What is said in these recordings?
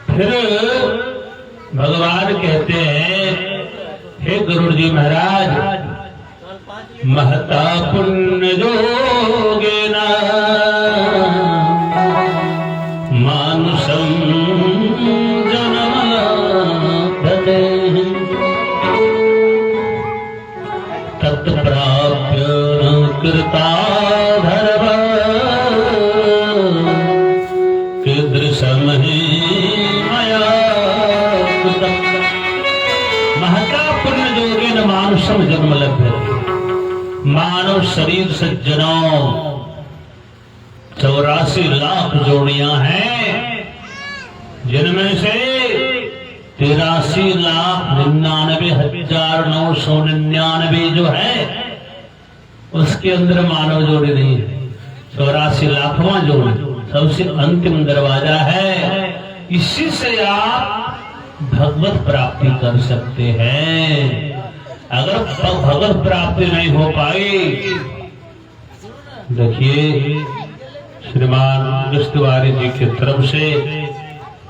फिर भगवान कहते हैं, हे गरुड़ जी महाराज, महता पुण्य जोगेन मानुषं जन्म लभते तत्प्राप्य न कृता धर्म कीदृशं हि मया कृतम्। महता पुण्य जोगेन मानुषं जन्म लभते। मानव शरीर सज्जनों 84 लाख जोड़ियां हैं, जिनमें से 83,99,999 जो है उसके अंदर मानव जोड़ी नहीं है। 84 लाखवां जोड़ी सबसे अंतिम दरवाजा है। इसी से आप भगवत प्राप्ति कर सकते हैं। अगर भगवत प्राप्ति नहीं हो पाई, देखिए श्रीमान विष्णुवारी जी की तरफ से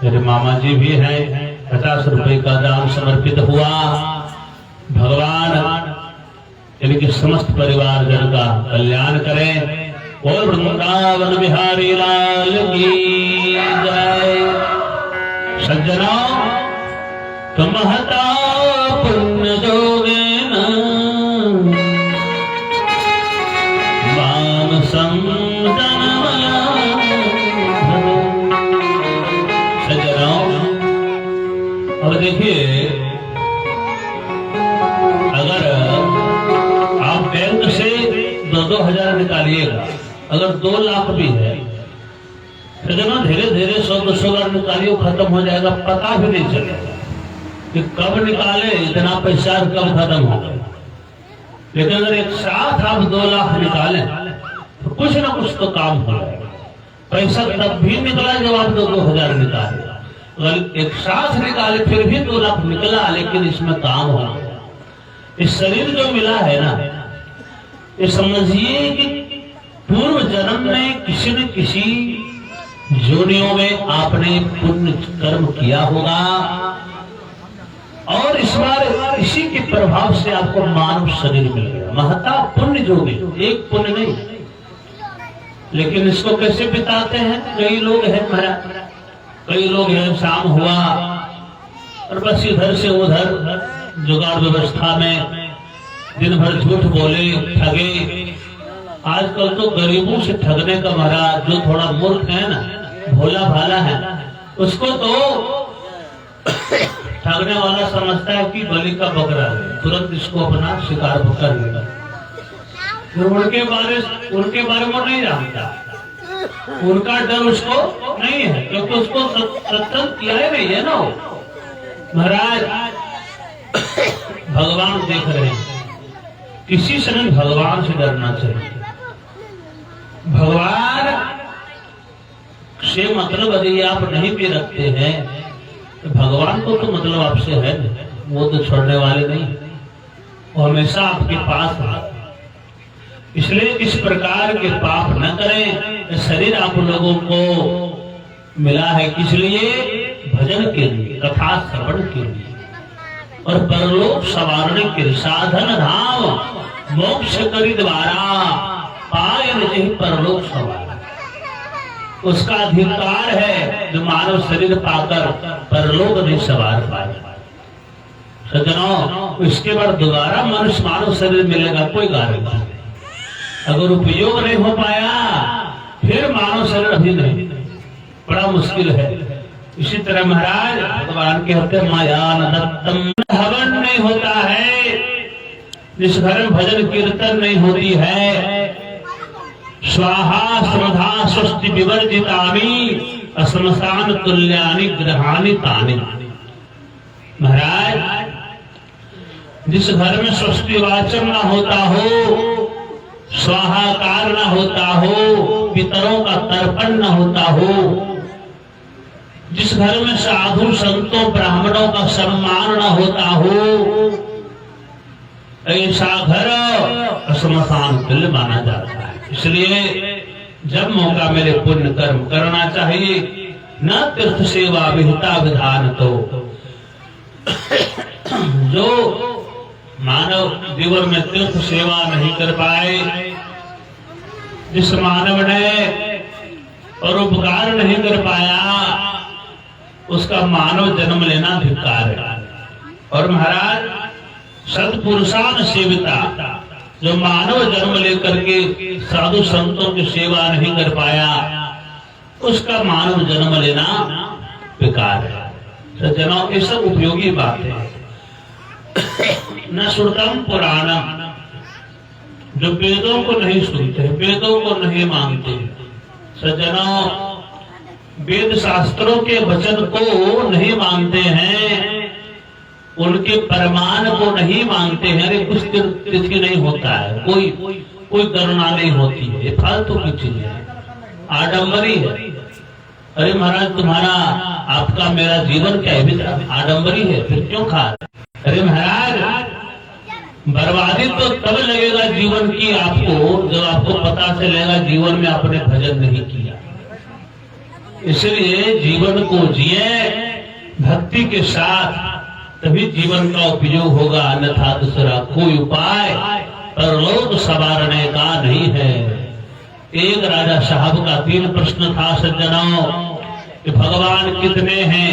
मेरे मामा जी भी हैं, 50 रुपए का दान समर्पित हुआ। भगवान इनके समस्त परिवार जन का कल्याण करें और वृंदावन बिहारी लाल की जय। सज्जनों, तो महता पुण्य जोगेन मानसं जन्म लभते। सज्जनों, अब देखिए, अगर आप बैंक से 2-2 हजार निकालिएगा, अगर 2 लाख भी है, तो जब धीरे धीरे 100-200 हजार निकालिए, खत्म हो जाएगा, पता भी नहीं चलेगा कि कब निकाले इतना पैसा और कब खत्म हो गया। लेकिन अगर एक साथ आप 2 लाख निकालें तो कुछ ना कुछ तो काम हो जाएगा। पैसा तब भी निकला जब आप 2-2 हजार निकाले। अगर एक साथ निकाले फिर भी 2 लाख निकला, लेकिन इसमें काम हो गया। इस शरीर जो मिला है ना, ये समझिए कि पूर्व जन्म में किसी न किसी जोनियों में आपने पुण्य कर्म किया होगा और इस बार इसी के प्रभाव से आपको मानव शरीर मिल गया। महता पुण्य जोगे, एक पुण्य नहीं। लेकिन इसको कैसे बिताते हैं? कई लोग हैं महाराज, कई लोग हैं, शाम हुआ और बस इधर से उधर जुगाड़ व्यवस्था में दिन भर झूठ बोले, ठगे। आजकल तो गरीबों से ठगने का महाराज, जो थोड़ा मूर्ख है ना, भोला भाला है, उसको तो ठगने वाला समझता है कि बलि का बकरा है, तुरंत इसको अपना शिकार कर लेगा। फिर उनके बारे में नहीं जानता, उनका डर उसको नहीं है, क्योंकि उसको सत्संग किया ही नहीं है ना वो। महाराज, भगवान देख रहे हैं, किसी से नहीं भगवान से डरना चाहिए। भगवान से मतलब यदि आप नहीं भी रखते हैं तो भगवान को तो मतलब आपसे है, वो तो छोड़ने वाले नहीं, वो हमेशा आपके पास है। इसलिए इस प्रकार के पाप न करें। शरीर आप लोगों को मिला है किस लिए? भजन के लिए, कथा श्रवण के लिए और परलोक संवारने के लिए। साधन धाम मोक्ष करी द्वारा पायन जही परलोक संवार, उसका अधिकार है जो मानव शरीर पाकर परलोक नहीं सवार पाए। सज्जनों, इसके बाद दोबारा मनुष्य मानव शरीर मिलेगा, कोई गारंटी नहीं। अगर उपयोग नहीं हो पाया फिर मानव शरीर अभी नहीं, बड़ा मुश्किल है। इसी तरह महाराज भगवान के होते माया न दत्तम, हवन नहीं होता है, जिस घर में भजन कीर्तन नहीं होती है, स्वाहा श्रद्धा स्वस्ति विवर्जितानि असमसान तुल्यानि ग्रहाणि तानि। महाराज, जिस घर में स्वस्ति वाचन न होता हो, स्वाहाकार न होता हो, पितरों का तर्पण न होता हो, जिस घर में साधु संतों ब्राह्मणों का सम्मान न होता हो, ऐसा घर श्मशान तुल्य माना जाता है। इसलिए जब मौका मिले पुण्य कर्म करना चाहिए। न तीर्थ सेवा विहिता विधान तो। जो मानव जीवन में तीर्थ सेवा नहीं कर पाए, जिस मानव ने परोपकार नहीं कर पाया, उसका मानव जन्म लेना धिक्कार है। और महाराज सत्पुरुषान सेविता, जो मानव जन्म लेकर के साधु संतों की सेवा नहीं कर पाया, उसका मानव जन्म लेना बेकार है। सज्जनों, ये सब उपयोगी बात है। न श्रुतम पुराणम, जो वेदों को नहीं सुनते, वेदों को नहीं मानते। सज्जनों, वेद शास्त्रों के वचन को नहीं मानते हैं, उनके प्रमाण को नहीं मानते हैं। अरे कुछ तिथि नहीं होता है, कोई करुणा नहीं होती है, ये फालतू की चीज है, आडंबरी है। अरे महाराज, तुम्हारा आपका मेरा जीवन क्या है? आडंबरी है, फिर क्यों खा रहे? अरे महाराज, बर्बादी तो तब लगेगा जीवन की आपको, जब आपको पता चलेगा जीवन में आपने भजन नहीं किया। इसलिए जीवन को जिए भक्ति के साथ, तभी जीवन का उपयोग होगा, अन्यथा दूसरा कोई उपाय परलोक संवारने का नहीं है। एक राजा साहब का 3 प्रश्न था सज्जनों, कि भगवान कितने हैं,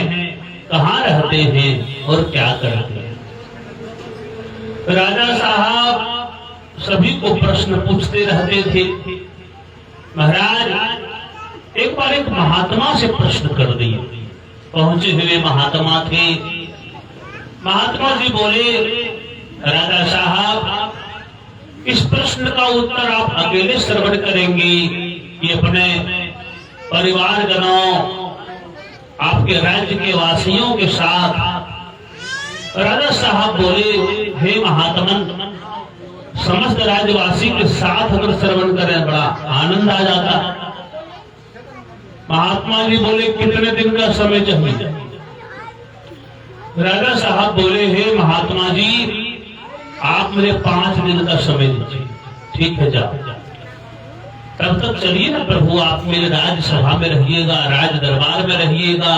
कहाँ रहते हैं और क्या करते हैं। राजा साहब सभी को प्रश्न पूछते रहते थे। महाराज एक बार एक महात्मा से प्रश्न कर दिए। पहुंचे हुए महात्मा थे। महात्मा जी बोले, राजा साहब, इस प्रश्न का उत्तर आप अकेले श्रवण करेंगे कि अपने परिवार जनों, आपके राज्य के वासियों के साथ? राजा साहब बोले, हे महात्मन, समस्त राज्यवासी के साथ अगर श्रवण करें बड़ा आनंद आ जाता। महात्मा जी बोले, कितने दिन का समय चाहिए? राजा साहब बोले, हे महात्मा जी, आप मुझे 5 दिन का समय दीजिए। ठीक है, जाओ। तब तक चलिए ना प्रभु, आप मेरे राज्यसभा में रहिएगा, राज दरबार में रहिएगा,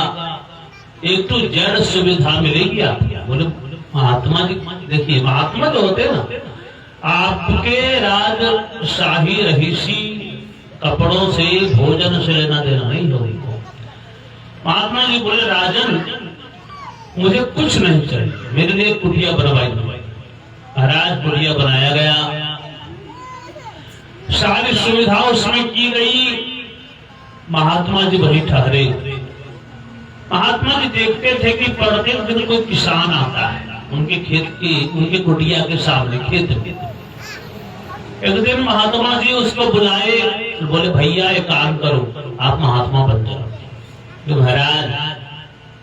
एक तो जड़ सुविधा मिलेगी आपको। बोले महात्मा जी, देखिए महात्मा जो होते हैं ना, आपके राजशाही रहीसी कपड़ों से, भोजन से लेना देना नहीं होगी। महात्मा जी बोले, राजन, मुझे कुछ नहीं चाहिए, मेरे लिए कुटिया बनवाई। महाराज कुटिया बनाया गया, सारी सुविधा उसमें की गई। महात्मा जी वही ठहरे। महात्मा जी देखते थे कि प्रत्येक दिन कोई किसान आता है उनके खेत की, उनके कुटिया के सामने खेत में। एक दिन महात्मा जी उसको बुलाए, बोले, भैया एक काम करो, आप महात्मा बन जाओ। तो महाराज,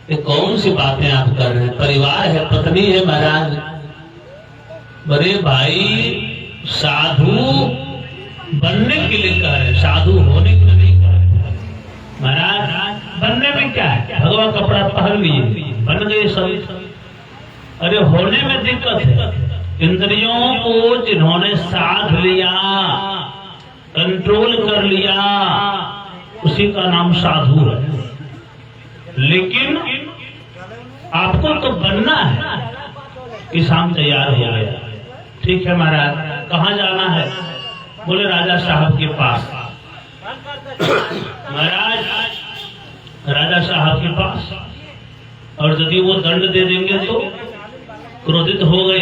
ये कौन सी बातें आप कर रहे हैं? परिवार है, पत्नी है। महाराज, बड़े भाई, साधु बनने के लिए कह रहे, साधु होने के लिए नहीं कह रहे। महाराज, बनने में क्या है? भगवा कपड़ा पहन लिए, बन गए सब। अरे होने में दिक्कत है। इंद्रियों को जिन्होंने साध लिया, कंट्रोल कर लिया, उसी का नाम साधु है। लेकिन आपको तो बनना है। किसान तैयार हो गया। ठीक है महाराज, कहाँ जाना है? बोले राजा साहब के पास। महाराज, राजा साहब के पास, और यदि वो दंड दे देंगे तो क्रोधित हो गए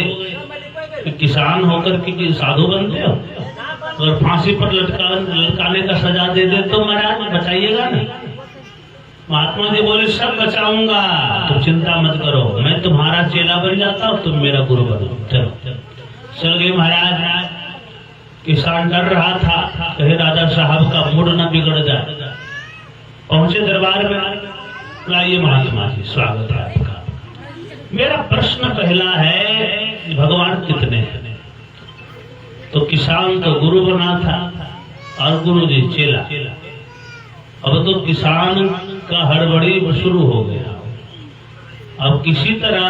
कि किसान होकर के साधु बनते हो, और फांसी पर लटकाने का सजा दे दे तो महाराज बचाइएगा ना? महात्मा जी बोले, सब बचाऊंगा, तुम चिंता मत करो, मैं तुम्हारा चेला बन जाता हूँ, तुम मेरा गुरु बनो। चलो चल गए महाराज। किसान डर रहा था कहीं राजा साहब का मूड न बिगड़ जाए। पहुंचे दरबार में, लाइए महात्मा जी, स्वागत है आपका। मेरा प्रश्न पहला है, भगवान कितने हैं? तो किसान तो गुरु बना था और गुरु जी चेला। अब तो किसान का हड़बड़ी शुरू हो गया। अब किसी तरह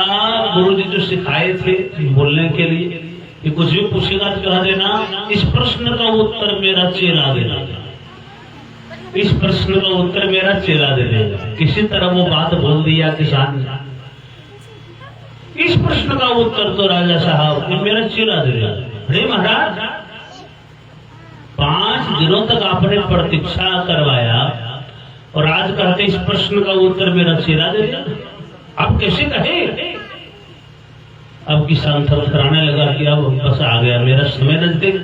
गुरु जी जो सिखाए थे बोलने के लिए कि कुछ भी पूछेगा तो कह देना, इस प्रश्न का उत्तर मेरा चेला देना। इस प्रश्न का उत्तर मेरा चेला दे देगा। किसी तरह वो बात बोल दिया किसान ने, इस प्रश्न का उत्तर तो राजा साहब ये मेरा चेला दे देगा। अरे महाराज 5 दिनों तक आपने प्रतीक्षा करवाया और आज कहते इस प्रश्न का उत्तर मेरा चेला दे दिया, आप कैसे कहे? अब किसान थरथराने लगा कि अब बस आ गया मेरा समय नजदीक।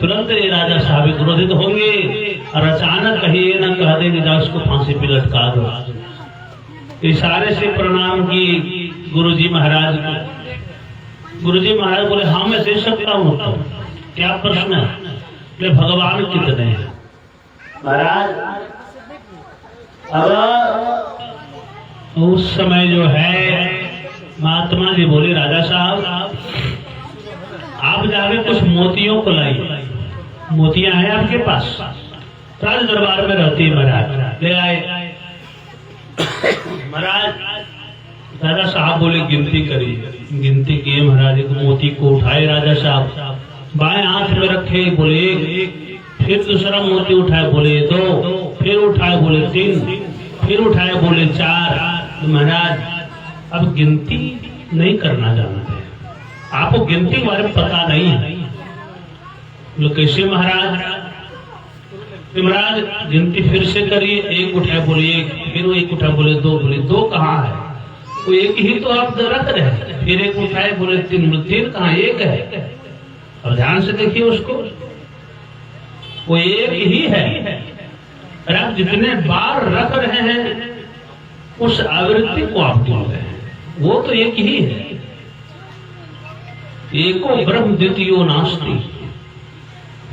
तुरंत ये राजा साहब क्रोधित होंगे और अचानक कहिए ना कह देंगे जाओ इसको फांसी पे लटका दो। इशारे से प्रणाम की गुरुजी महाराज को। गुरुजी महाराज बोले हाँ मैं दे सकता हूँ, तो क्या प्रश्न है? बोले भगवान कितने हैं? महाराज अब उस समय जो है महात्मा जी बोले राजा साहब आप जाके कुछ मोतियों को लाइए। मोतियां हैं आपके पास? राज दरबार में रहती है महाराज, ले आए। महाराज राजा साहब बोले गिनती करिए। गिनती किए महाराज, एक मोती को उठाए राजा साहब, बाएं हाथ में रखे, बोले 1, फिर दूसरा मोती उठाए, बोले 2, फिर उठाए, बोले 3, फिर उठाए, बोले 4। महाराज अब गिनती नहीं करना जानते, आपको गिनती के बारे में पता नहीं है। लोग कैसे महाराज? महाराज गिनती फिर से करिए। 1 उठाए, बोले 1, फिर 1 उठाए, बोले 2, बोले 2 कहाँ है? वो 1 ही तो आप रख रहे। फिर 1 उठाए, बोले 3, बोले 3 कहाँ? 1 है। अब ध्यान से देखिए उसको, वो 1 ही है। और आप जितने बार रख रहे हैं उस आवृत्ति को आप बोल रहे हैं, वो तो 1 ही है। एको ब्रह्म द्वितीयो नास्ति,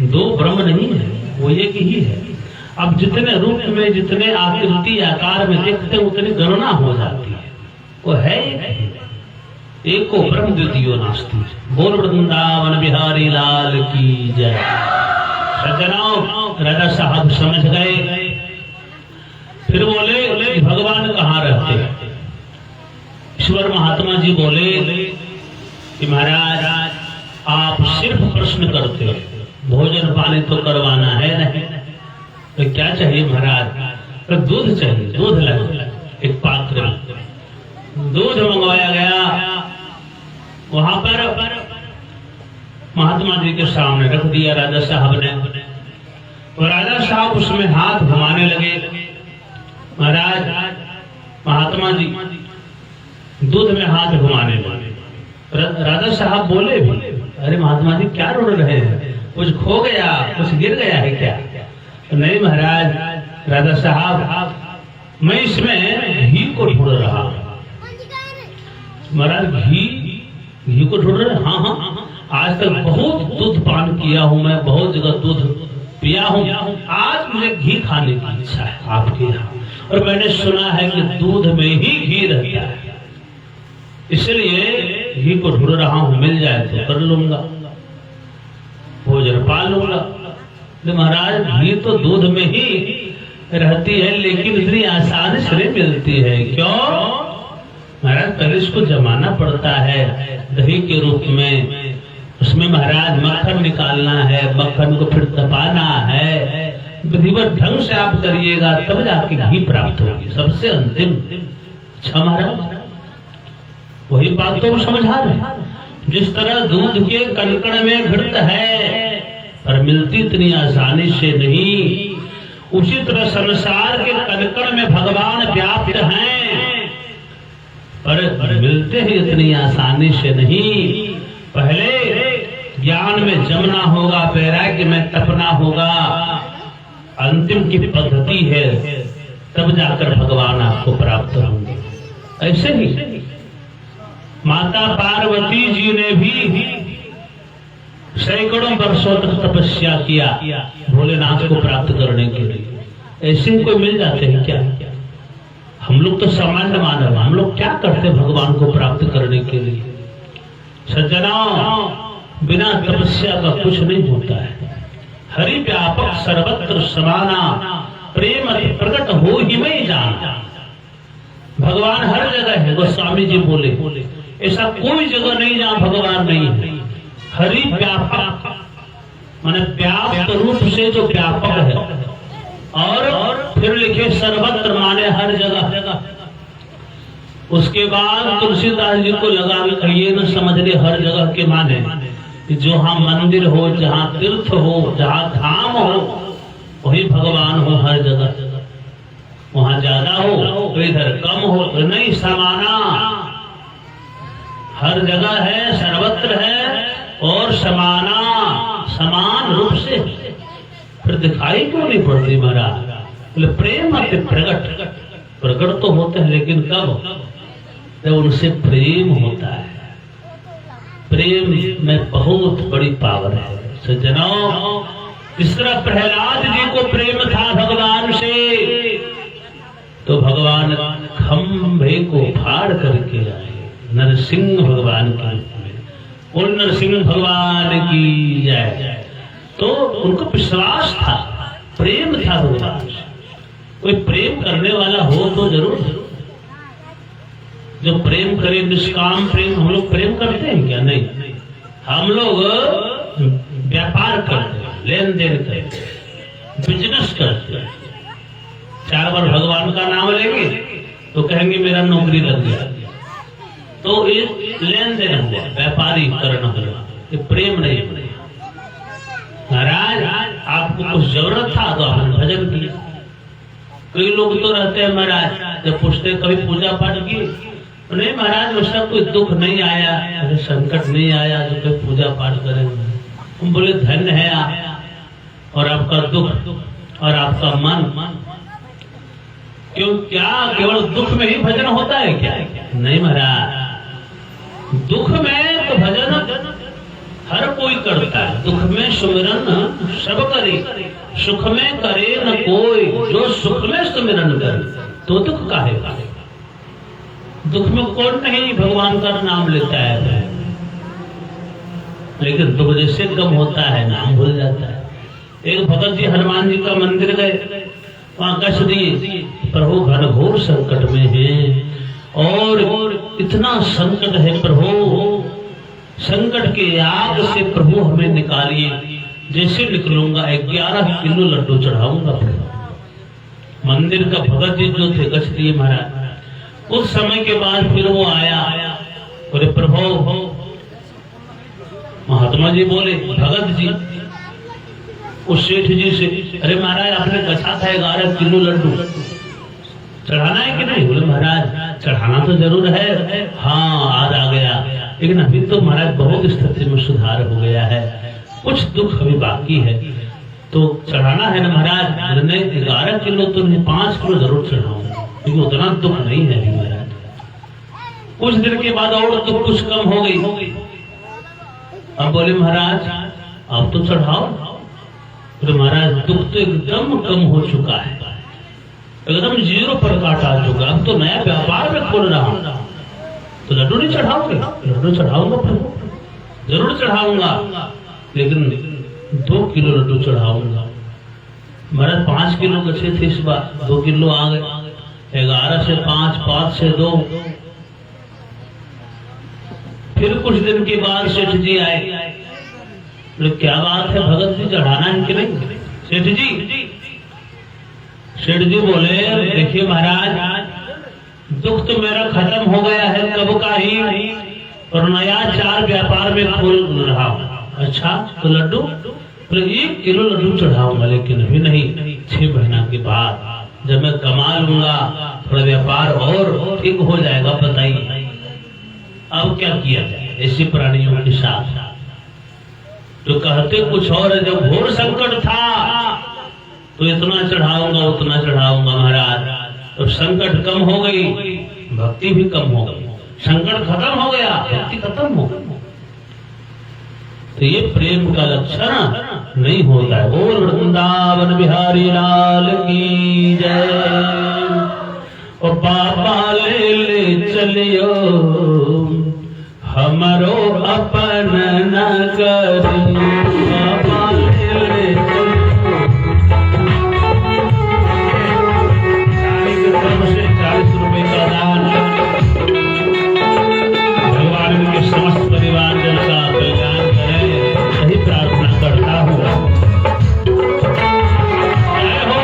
2 ब्रह्म नहीं है, वो 1 ही है। अब जितने रूप में, जितने आकृति आकार में देखते हैं उतनी गणना हो जाती है, वो है 1 ही। एको ब्रह्म द्वितीयो नास्ति। बोल वृंदावन बिहारी लाल की जय। सज्जनों राजा साहब समझ गए। फिर बोले भगवान कहाँ रहते हैं? ईश्वर महात्मा जी बोले कि महाराज आप सिर्फ प्रश्न करते हो, भोजन पानी तो करवाना है नहीं, तो क्या चाहिए महाराज? तो दूध चाहिए। दूध लगा एक पात्र में दूध मंगवाया गया, वहां पर महात्मा जी के सामने रख दिया राजा साहब ने। और राजा साहब उसमें हाथ घुमाने लगे। महाराज महात्मा जी दूध में हाथ घुमाने लगे। राजा साहब बोले भी, अरे महात्मा जी क्या रोड़ रहे हैं? कुछ खो गया, कुछ गिर गया है क्या? नहीं महाराज। राजा साहब मैं इसमें घी को ढूंढ रहा हूं। महाराज घी को ढूंढ रहे? हाँ हाँ, आज तक बहुत दूध पान किया हूं मैं, बहुत जगह दूध पिया हूं, आज मुझे घी खाने की इच्छा है आपके यहाँ। और मैंने सुना है कि दूध में ही घी रहता है, इसलिए घी को ढूंढ रहा हूं, मिल जाए तो कर लूंगा, भोजन पा लूंगा। महाराज घी तो दूध में ही रहती है, लेकिन इतनी आसानी से नहीं मिलती है। क्यों? महाराज पहले इसको जमाना पड़ता है दही के रूप में, उसमें महाराज मक्खन निकालना है, मक्खन को फिर तपाना है, विधिवत ढंग से आप करिएगा तब जाके घी प्राप्त होगी, सबसे अंतिम। अच्छा महाराज वही बात तो समझा रहे। जिस तरह दूध के कणकण में घृत है पर मिलती इतनी आसानी से नहीं, उसी तरह संसार के कणकण में भगवान व्याप्त हैं पर मिलते ही इतनी आसानी से नहीं। पहले ज्ञान में जमना होगा, वैराग्य में तपना होगा, अंतिम की पद्धति है, तब जाकर भगवान आपको प्राप्त होंगे। ऐसे ही माता पार्वती जी ने भी सैकड़ों वर्षों तक तपस्या किया भोलेनाथ को प्राप्त करने के लिए। ऐसे कोई मिल जाते हैं क्या? हम लोग तो सामान्य मानव, हम लोग क्या करते भगवान को प्राप्त करने के लिए? सज्जनों बिना तपस्या का कुछ नहीं होता है। हरि व्यापक सर्वत्र समाना, प्रेम प्रकट हो ही में जाना। भगवान हर जगह है, गोस्वामी जी बोले ऐसा कोई जगह नहीं जहां भगवान नहीं है। हरि व्यापक माने व्याप्त रूप से जो व्यापक है, और फिर लिखे सर्वत्र माने हर जगह। उसके बाद तुलसीदास जी को लगा ये न समझ ले हर जगह के माने कि जहाँ मंदिर हो, जहाँ तीर्थ हो, जहाँ धाम हो, वही भगवान हो हर जगह। वहां ज्यादा हो तो इधर कम हो तो नहीं, समाना हर जगह है, सर्वत्र है और समाना समान रूप से। फिर दिखाई क्यों नहीं पड़ती महाराज? बोले प्रेम आते प्रकट तो होते हैं, लेकिन कब? जब उनसे प्रेम होता है। प्रेम में बहुत बड़ी पावर है सज्जनों। इस तरह प्रहलाद जी को प्रेम था भगवान से, तो भगवान खंभे को फाड़ करके आए नरसिंह भगवान के रूप में। और नरसिंह भगवान की जय। तो उनको विश्वास था, प्रेम था भगवान से। कोई प्रेम करने वाला हो तो जरूर, जो प्रेम करे निष्काम प्रेम। हम लोग प्रेम करते हैं क्या? नहीं, हम लोग व्यापार करते हैं, लेन देन करते हैं, बिजनेस करते हैं। 4 बार भगवान का नाम लेंगे तो कहेंगे मेरा नौकरी लग गया, तो ये लेन देन हुआ, व्यापारी करना हुआ, ये प्रेम नहीं। महाराज आपको कुछ जरूरत था तो आपने भजन किया। कई लोग तो रहते हैं महाराज, जब पूछते कभी पूजा पाठ की, नहीं महाराज उसका कोई दुख नहीं आया, संकट नहीं आया जो कोई पूजा पाठ करेंगे। हम बोले धन्य है आप और आपका दुख और आपका मन। क्यों? क्या केवल दुख में ही भजन होता है क्या? नहीं महाराज, दुख में तो भजन हर कोई करता है। दुख में सुमिरन सब करे, सुख में करे न कोई, जो सुख में सुमिरन करे तो दुख काहे? दुख में कौन नहीं भगवान का नाम लेता है, लेकिन दुख जैसे कम होता है नाम भूल जाता है। एक भगत जी हनुमान जी का मंदिर गए, वहां कष्ट दिए, प्रभु घनघोर संकट में है और इतना संकट है प्रभु, संकट के आग से प्रभु हमें निकालिए। जैसे निकलूंगा 11 किलो लड्डू चढ़ाऊंगा प्रभु। मंदिर का भगत जी जो थे कष्ट दिए महाराज। उस समय के बाद फिर वो आया, बोले प्रभु, महात्मा जी बोले भगत जी उस सेठ जी से, अरे महाराज आपने कहा था 11 किलो लड्डू चढ़ाना है कि नहीं? बोले महाराज चढ़ाना तो जरूर है, हाँ आज आ गया, लेकिन अभी तो महाराज बहुत स्थिति में सुधार हो गया है, कुछ दुख अभी बाकी है, तो चढ़ाना है ना महाराज? नहीं 11 किलो तो नहीं, 5 किलो जरूर चढ़ाऊंगा, क्योंकि उतना दुख नहीं है अभी महाराज। कुछ दिन के बाद और दुख कुछ कम हो गई। अब बोले महाराज अब तो चढ़ाओ। तो महाराज दुख तो एकदम कम हो चुका है, एकदम 0 पर काट आ चुका, अब तो नया व्यापार में खोल रहा हूं, तो लड्डू नहीं चढ़ाओगे? लड्डू चढ़ाऊंगा प्रभु, जरूर चढ़ाऊंगा, लेकिन 2 किलो लड्डू चढ़ाऊंगा। महाराज 5 किलो बचे थे, इस बार 2 किलो आ गए, 11 से 5, 5 से 2। फिर कुछ दिन के बाद सेठ जी आए, क्या बात है भगत जी चढ़ाना है कि नहीं? सेठ जी बोले देखिए महाराज दुख तो मेरा खत्म हो गया है कब का ही, और नया 4 व्यापार में खोल रहा हूँ। अच्छा तो लड्डू? तो 1 किलो लड्डू चढ़ाऊंगा, लेकिन अभी नहीं, 6 महीना के बाद जब मैं कमा लूंगा, थोड़ा व्यापार और ठीक हो जाएगा, बताइए अब क्या किया जाए ऐसी प्राणियों के साथ? तो कहते कुछ और है, जब घोर संकट था तो इतना चढ़ाऊंगा उतना चढ़ाऊंगा महाराज, तो संकट कम हो गई, भक्ति भी कम हो गई, संकट खत्म हो गया, भक्ति खत्म हो गई। तो ये प्रेम का लक्षण नहीं होता है। बोल वृंदावन बिहारी लाल की जय। और बाबा ले चलियो हमारो अपन नगर, बाबा ले चलियो 40 रुपए का दान, भगवान के समस्त परिवार जन का कल्याण करें, यही प्रार्थना करता हूँ। जय हो।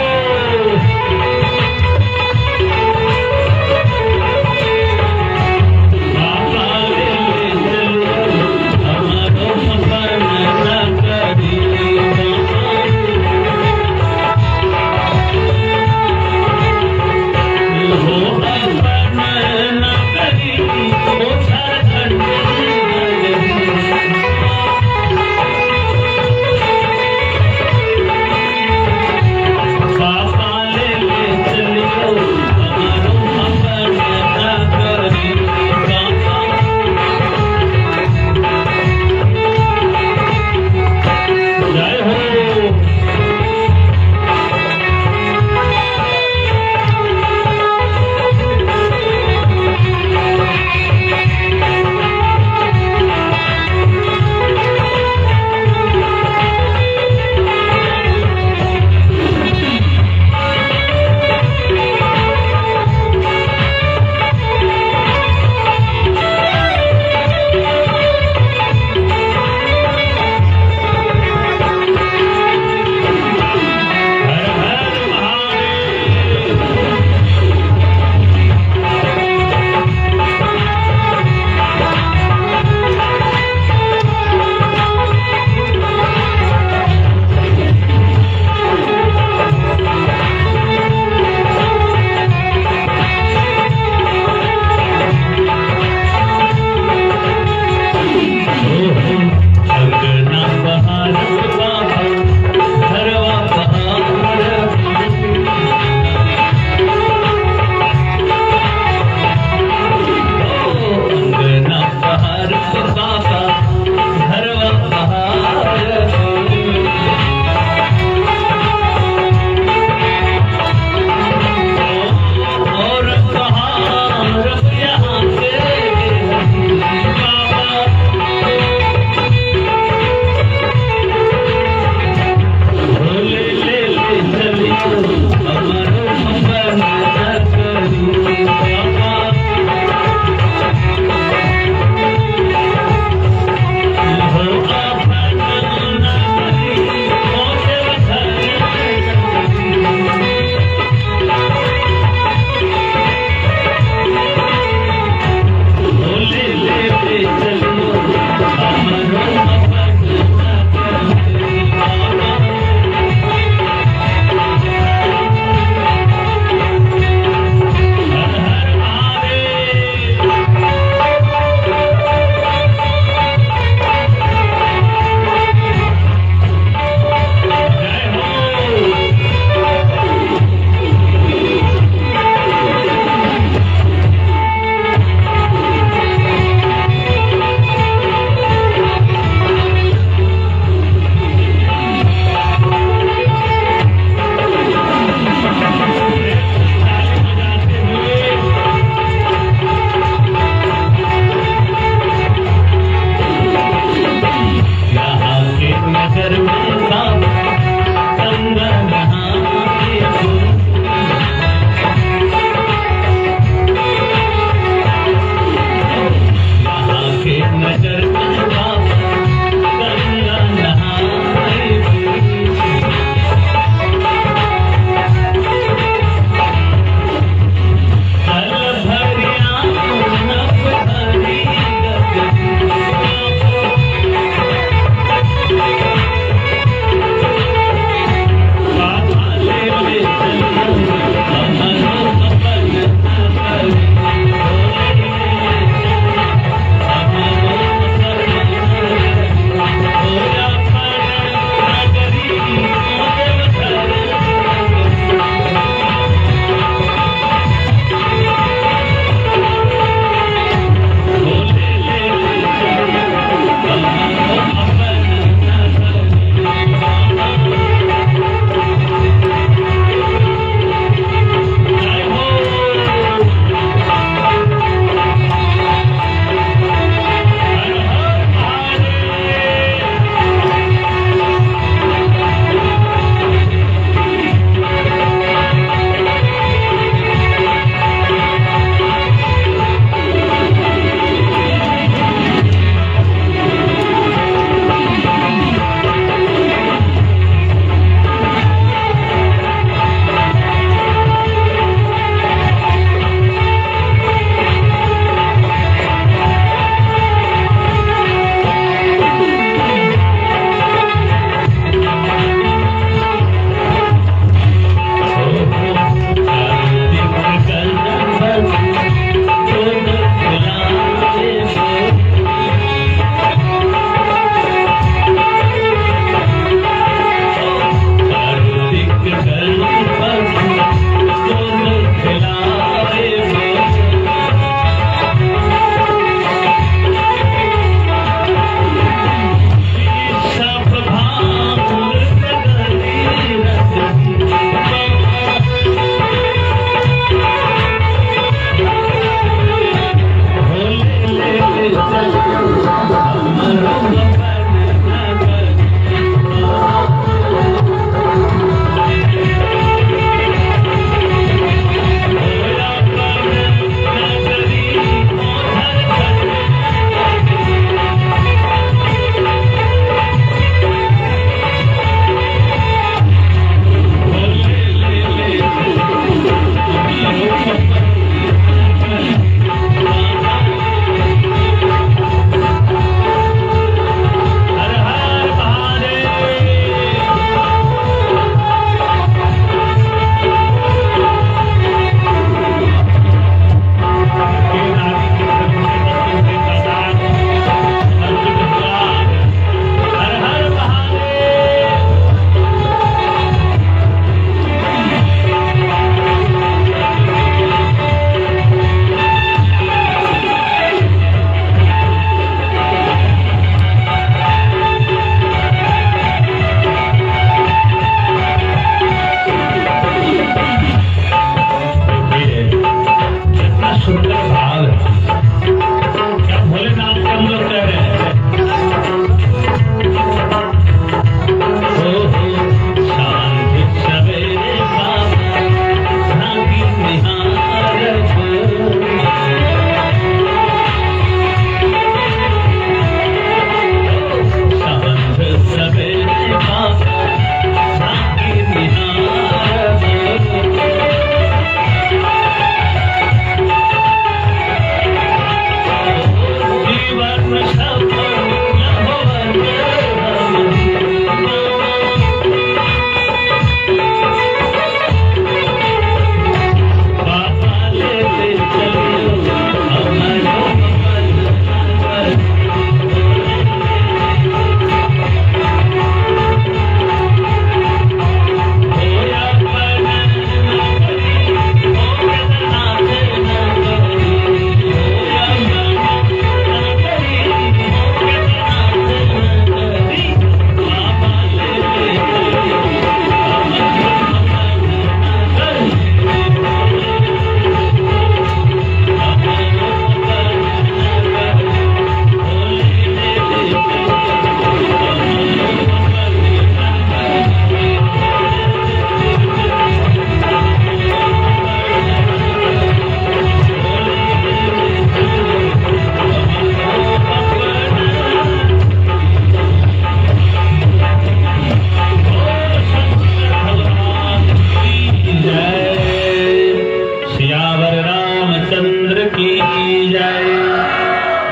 की जय।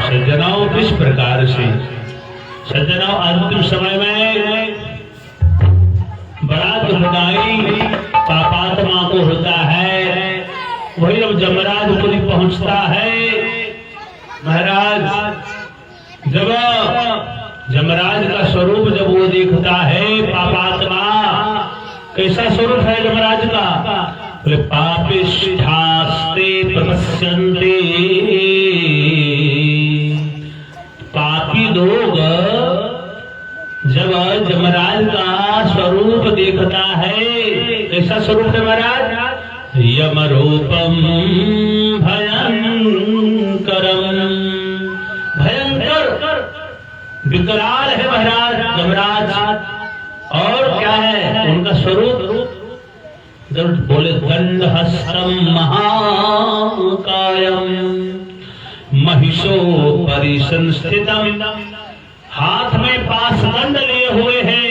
सज्जनों, किस प्रकार से सज्जनों अंतिम समय में बड़ा दुखदाई पापात्मा को होता है, वही जब जमराज पुरी पहुंचता है महाराज, जब जमराज का स्वरूप जब वो देखता है पापात्मा, कैसा स्वरूप है जमराज का? बोले पापिष्ठास्ते प्रपश्यन्ते, पापी लोग जब जमराज का स्वरूप देखता है, कैसा स्वरूप है महाराज? यम रूपम भयंकरम, भयंकर विकराल है महाराज जमराज। और क्या है उनका स्वरूप? जब बोले दंडहस्तम महाकायम महिषो परिसंस्थितम, हाथ में पास दंड लिए हुए हैं,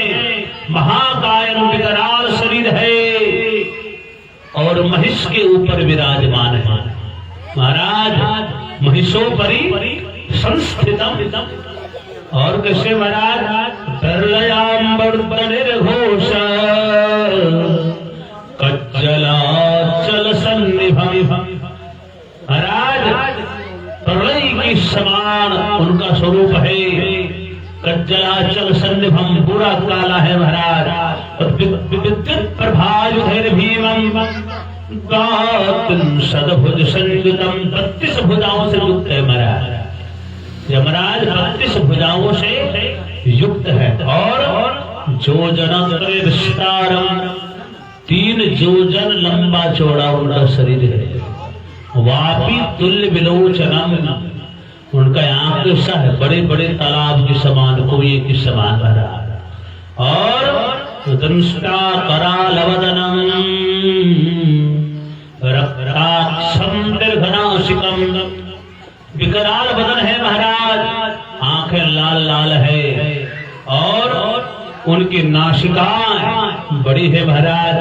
महाकायम विकराल शरीर है और महिष के ऊपर विराजमान है महाराज। महिषो परिसंस्थितम, और कैसे महाराज? निर्घोष कज्जलाचल सन्निभम, महाराज प्रलय के समान उनका स्वरूप है। कज्जलाचल सन्निभम, पूरा काला है महाराज। और विद्युत प्रभायुधैर भीमम सदभुज संयुतम, 32 भुजाओं से युक्त है महाराज। यमराज 32 भुजाओं से युक्त है। और जोजन विस्तारम, 3 जोजन लंबा चौड़ा उनका शरीर है। वापी तुल्य विलोचनम, उनका आंख कैसा है? बड़े बड़े तालाब के समान, कुएं के समान भरा। और दंष्टा करालवदनम रक्ताक्षम दीर्घनासिकम, विकराल बदन है महाराज, आंखें लाल लाल है और उनकी नासिकाएं बड़ी है महाराज।